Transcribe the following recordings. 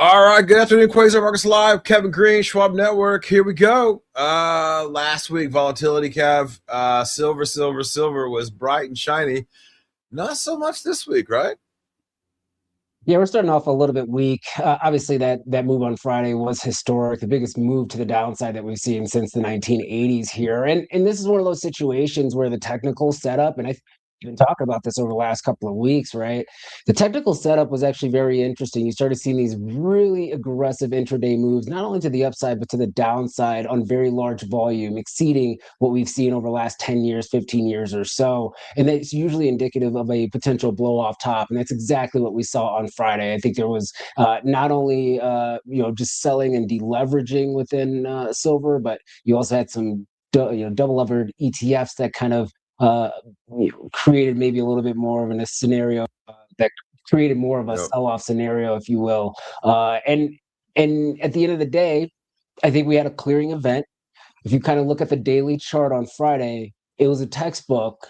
All right, good afternoon, Quasar Markets Live. Kevin Green, Schwab Network. Here we go. Last week, volatility, Kev. Silver was bright and shiny. Not so much this week, right? Yeah, we're starting off a little bit weak. Obviously, that move on Friday was historic, the biggest move to the downside that we've seen since the 1980s here. And this is one of those situations where the technical setup, and I've been talking about this over the last couple of weeks, right? The technical setup was actually very interesting. You started seeing these really aggressive intraday moves, not only to the upside, but to the downside on very large volume, exceeding what we've seen over the last 10 years, 15 years or so. And it's usually indicative of a potential blow off top. And that's exactly what we saw on Friday. I think there was not only just selling and deleveraging within silver, but you also had some double levered ETFs that kind of created maybe a little bit more of a scenario that created more of a Yep. sell-off scenario, if you will. And at the end of the day, I think we had a clearing event. If you kind of look at the daily chart on Friday, it was a textbook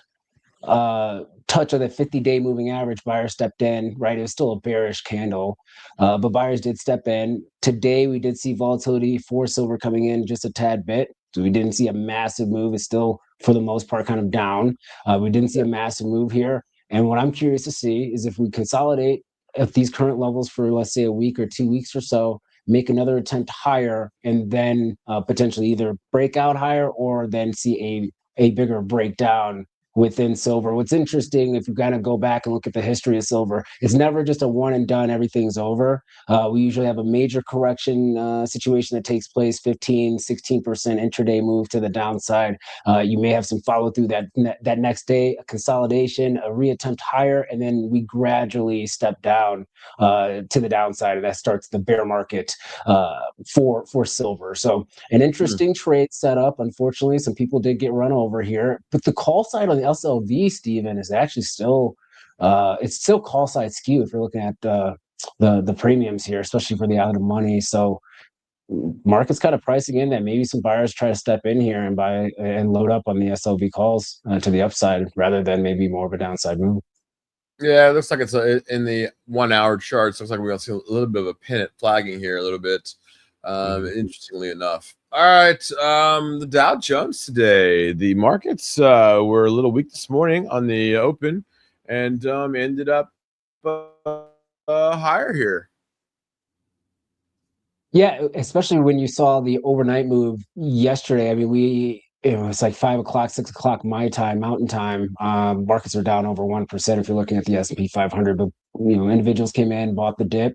touch of the 50-day moving average. Buyers stepped in, right? It was still a bearish candle, but buyers did step in. Today, we did see volatility for silver coming in just a tad bit. So we didn't see a massive move. It's still, for the most part, kind of down. We didn't see a massive move here. And what I'm curious to see is if we consolidate at these current levels for, let's say, a week or 2 weeks or so, make another attempt higher, and then potentially either break out higher or then see a bigger breakdown within silver. What's interesting, if you kind of go back and look at the history of silver, it's never just a one and done, everything's over. We usually have a major correction situation that takes place, 15, 16% intraday move to the downside. You may have some follow through that next day, a consolidation, a reattempt higher, and then we gradually step down to the downside, and that starts the bear market for silver. So an interesting trade setup. Unfortunately, some people did get run over here, but the call side on the SLV, Steven, is actually still it's still call side skew if you're looking at the premiums here, especially for the out of money. So market's kind of pricing in that maybe some buyers try to step in here and buy and load up on the SLV calls to the upside rather than maybe more of a downside move. Yeah, it looks like it's in the 1 hour charts. Looks like we're going to see a little bit of a pennant flagging here a little bit. Interestingly enough. All right. The Dow Jones today, the markets were a little weak this morning on the open and ended up higher here. Yeah, especially when you saw the overnight move yesterday. I mean, it was like 5 o'clock, 6 o'clock my time, Mountain Time. Markets are down over 1% if you're looking at the S&P 500. But individuals came in, bought the dip,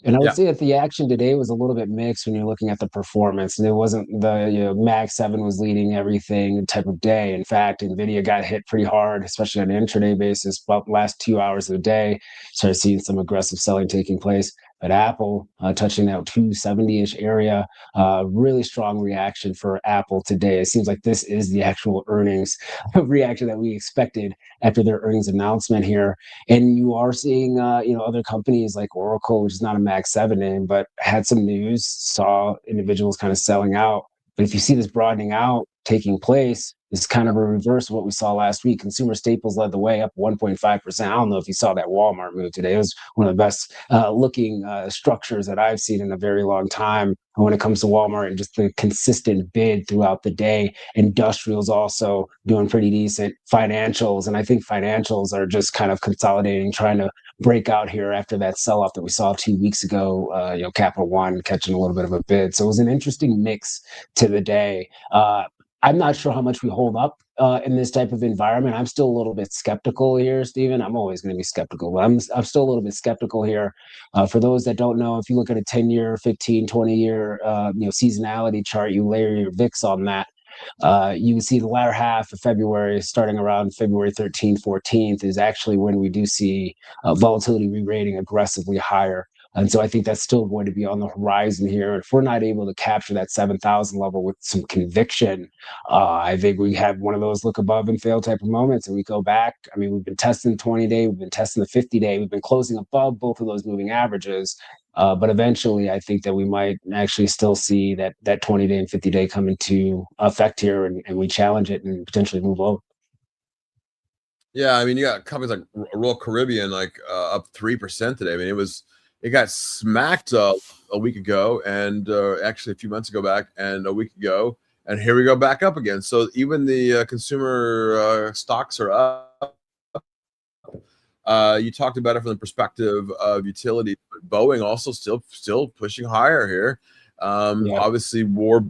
and I would Yeah. say that the action today was a little bit mixed when you're looking at the performance. And it wasn't the Mag 7 was leading everything type of day. In fact, Nvidia got hit pretty hard, especially on an intraday basis. About the last 2 hours of the day, started seeing some aggressive selling taking place. But Apple touching that 270-ish area, really strong reaction for Apple today. It seems like this is the actual earnings reaction that we expected after their earnings announcement here. And you are seeing, other companies like Oracle, which is not a Mag 7 name, but had some news, saw individuals kind of selling out. But if you see this broadening out taking place, it's kind of a reverse of what we saw last week. Consumer staples led the way, up 1.5%. I don't know if you saw that Walmart move today. It was one of the best looking structures that I've seen in a very long time when it comes to Walmart, and just the consistent bid throughout the day. Industrials also doing pretty decent. Financials, and I think financials are just kind of consolidating, trying to break out here after that sell-off that we saw 2 weeks ago. Capital One catching a little bit of a bid. So it was an interesting mix to the day. I'm not sure how much we hold up in this type of environment. I'm still a little bit skeptical here, Stephen. I'm always going to be skeptical, but I'm still a little bit skeptical here. For those that don't know, if you look at a 10-year, 15, 20-year seasonality chart, you layer your VIX on that. You can see the latter half of February, starting around February 13th, 14th, is actually when we do see volatility re-rating aggressively higher. And so I think that's still going to be on the horizon here. If we're not able to capture that 7,000 level with some conviction, I think we have one of those look above and fail type of moments. And we go back. I mean, we've been testing the 20-day, we've been testing the 50-day, we've been closing above both of those moving averages. But eventually, I think that we might actually still see that 20-day and 50-day come into effect here, and we challenge it and potentially move over. Yeah, I mean, you got companies like Royal Caribbean up 3% today. I mean, it was It got smacked a week ago, and actually a few months ago back, and a week ago, and here we go back up again. So even the consumer stocks are up. You talked about it from the perspective of utility, but Boeing also still pushing higher here. Yeah. Obviously, the war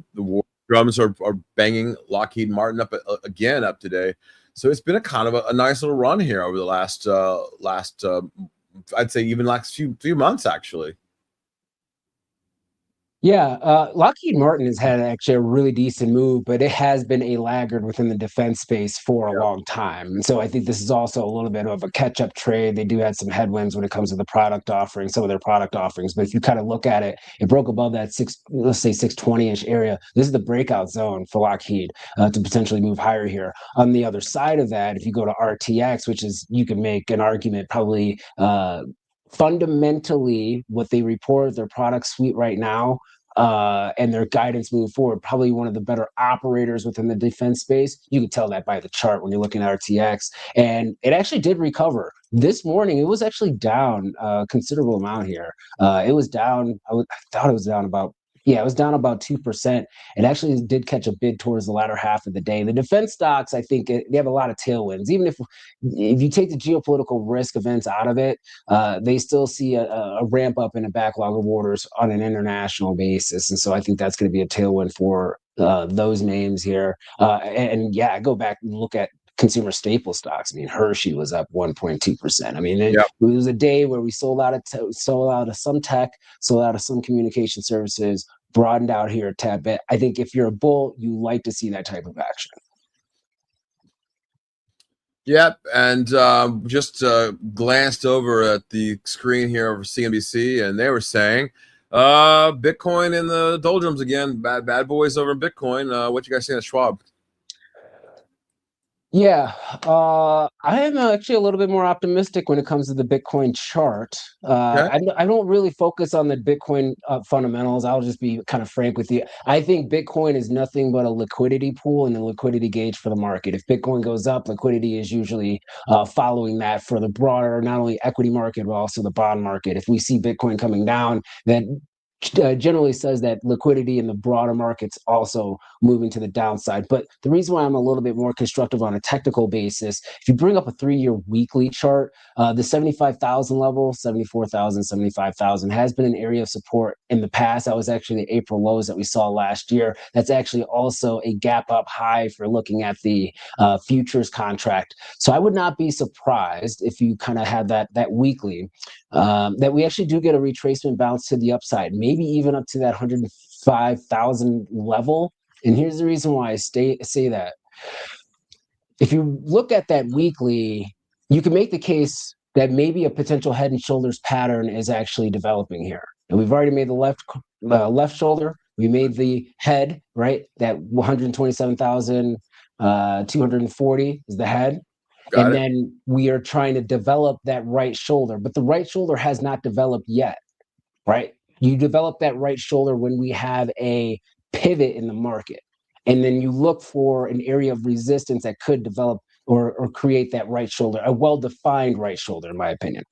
drums are banging. Lockheed Martin up again up today. So it's been a kind of a nice little run here over the last I'd say even last few months actually. Yeah, Lockheed Martin has had actually a really decent move, but it has been a laggard within the defense space for a Yeah. long time. And so I think this is also a little bit of a catch-up trade. They do have some headwinds when it comes to the product offering, some of their product offerings. But if you kind of look at it, it broke above that let's say 620-ish area. This is the breakout zone for Lockheed to potentially move higher here. On the other side of that, if you go to RTX, which is you can make an argument probably fundamentally what they report their product suite right now and their guidance moving forward, probably one of the better operators within the defense space. You can tell that by the chart when you're looking at RTX. And it actually did recover. This morning, it was actually down a considerable amount here. It was down, I thought it was down about, yeah, it was down about 2%. It actually did catch a bid towards the latter half of the day. The defense stocks, I think, they have a lot of tailwinds. Even if you take the geopolitical risk events out of it, they still see a ramp up in a backlog of orders on an international basis. And so I think that's going to be a tailwind for those names here. And yeah, I go back and look at consumer staple stocks. I mean, Hershey was up 1.2%. I mean, it was a day where we sold out of some tech, sold out of some communication services, broadened out here a tad bit. I think if you're a bull, you like to see that type of action. Yep, and just glanced over at the screen here over CNBC, and they were saying Bitcoin in the doldrums again. Bad boys over in Bitcoin. What you guys saying at Schwab? Yeah, I am actually a little bit more optimistic when it comes to the Bitcoin chart. Okay. I don't really focus on the Bitcoin fundamentals. I'll just be kind of frank with you. I think Bitcoin is nothing but a liquidity pool and a liquidity gauge for the market. If Bitcoin goes up, liquidity is usually following that for the broader, not only equity market, but also the bond market. If we see Bitcoin coming down, then generally says that liquidity in the broader markets also moving to the downside. But the reason why I'm a little bit more constructive on a technical basis, if you bring up a 3-year weekly chart, the 75,000 level, 74,000, 75,000 has been an area of support in the past. That was actually the April lows that we saw last year. That's actually also a gap up high for looking at the futures contract. So I would not be surprised if you kind of had that weekly, that we actually do get a retracement bounce to the upside, maybe even up to that 105,000 level. And here's the reason why I say that. If you look at that weekly, you can make the case that maybe a potential head and shoulders pattern is actually developing here. And we've already made the left shoulder. We made the head, right? That 127,240 is the head. Got it. Then we are trying to develop that right shoulder, but the right shoulder has not developed yet, right? You develop that right shoulder when we have a pivot in the market. And then you look for an area of resistance that could develop or create that right shoulder, a well-defined right shoulder, in my opinion,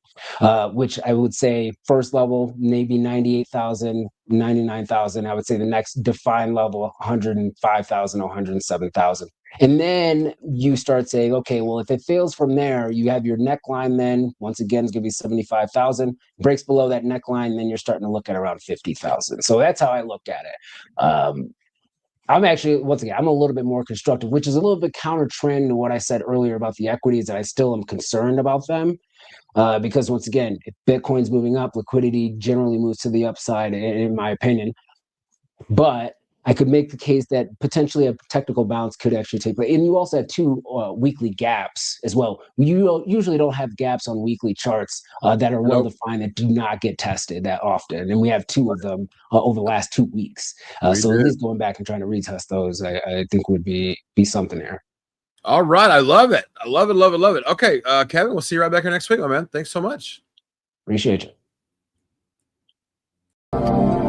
which I would say first level, maybe 98,000, 99,000. I would say the next defined level, 105,000, 107,000. And then you start saying, okay, well, if it fails from there, you have your neckline then, once again, it's going to be 75,000. Breaks below that neckline, then you're starting to look at around 50,000. So that's how I look at it. I'm actually, once again, I'm a little bit more constructive, which is a little bit counter trend to what I said earlier about the equities, that I still am concerned about them. Because once again, if Bitcoin's moving up, liquidity generally moves to the upside, in my opinion. But I could make the case that potentially a technical bounce could actually take place. And you also have two weekly gaps as well. You usually don't have gaps on weekly charts that are well defined, that do not get tested that often. And we have two of them over the last 2 weeks. So at least going back and trying to retest those, I think would be something there. All right. I love it. I love it. Love it. Love it. Okay, Kevin, we'll see you right back here next week, my man. Thanks so much. Appreciate you.